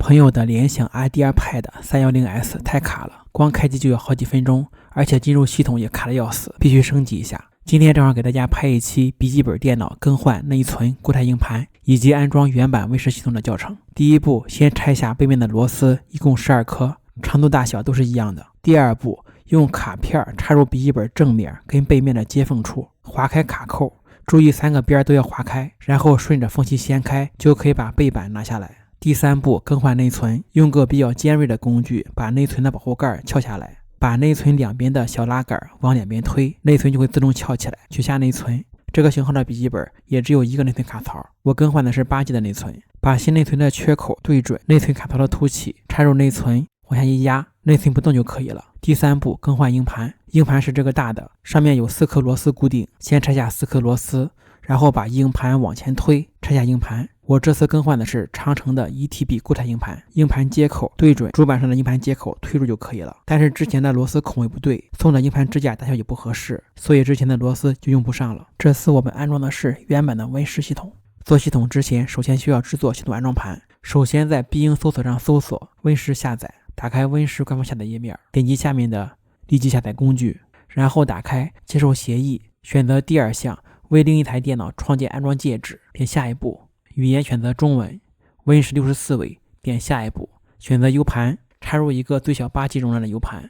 朋友的联想 IdeaPad 310S 太卡了，光开机就要好几分钟，而且进入系统也卡得要死，必须升级一下。今天正好给大家拍一期笔记本电脑更换内存、固态硬盘以及安装原版 Win10系统的教程。第一步，先拆下背面的螺丝，一共12颗，长度大小都是一样的。第二步，用卡片插入笔记本正面跟背面的接缝处，划开卡扣，注意3个边都要划开，然后顺着缝隙掀开，就可以把背板拿下来。第三步，更换内存，用个比较尖锐的工具把内存的保护盖撬下来，把内存两边的小拉杆往两边推，内存就会自动翘起来，取下内存。这个型号的笔记本也只有一个内存卡槽，我更换的是8G 的内存。把新内存的缺口对准内存卡槽的凸起，插入内存，往下一压，内存不动就可以了。第三步，更换硬盘，硬盘是这个大的，上面有4颗螺丝固定，先拆下4颗螺丝，然后把硬盘往前推，拆下硬盘。我这次更换的是长城的 1TB 固态硬盘，硬盘接口对准主板上的硬盘接口推入就可以了。但是之前的螺丝孔位不对，送的硬盘支架大小也不合适，所以之前的螺丝就用不上了。这次我们安装的是原版的 Win10系统。做系统之前，首先需要制作系统安装盘。首先在必应搜索上搜索 Win10下载，打开 Win10官方下载页面，点击下面的立即下载工具，然后打开接受协议，选择第2项为另一台电脑创建安装介质，点下一步。语言选择中文 Win1064位，点下一步，选择 U 盘，插入一个最小8G 容量的 U 盘，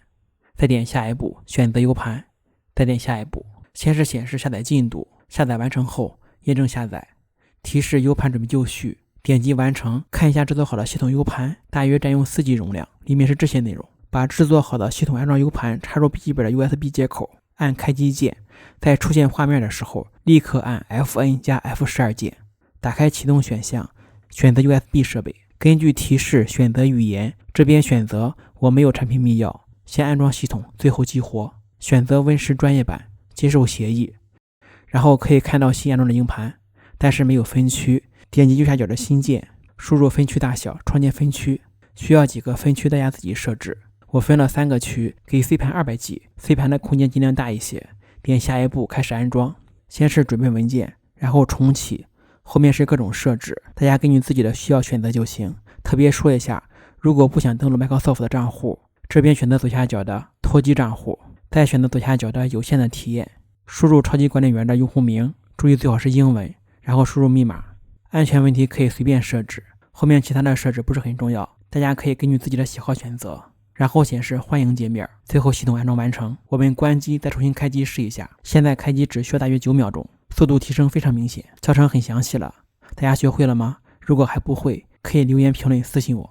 再点下一步，选择 U 盘，再点下一步，先是显示下载进度，下载完成后验证下载，提示 U 盘准备就绪，点击完成，看一下制作好的系统 U 盘大约占用4G 容量，里面是这些内容。把制作好的系统安装 U 盘插入笔记本的 USB 接口，按开机键，在出现画面的时候立刻按 FN 加 F12 键，打开启动选项，选择 USB 设备，根据提示选择语言，这边选择我没有产品密钥，先安装系统，最后激活，选择 Win10专业版，接受协议。然后可以看到新安装的硬盘，但是没有分区，点击右下角的新键，输入分区大小，创建分区，需要几个分区大家自己设置。我分了3个区，给 C 盘200G， C 盘的空间尽量大一些。点下一步开始安装，先是准备文件，然后重启，后面是各种设置，大家根据自己的需要选择就行。特别说一下，如果不想登录 Microsoft 的账户，这边选择左下角的脱机账户，再选择左下角的有限的体验，输入超级管理员的用户名，注意最好是英文，然后输入密码。安全问题可以随便设置，后面其他的设置不是很重要，大家可以根据自己的喜好选择。然后显示欢迎界面，最后系统安装完成。我们关机再重新开机试一下，现在开机只需要大约9秒钟，速度提升非常明显。教程很详细了，大家学会了吗？如果还不会，可以留言评论私信我。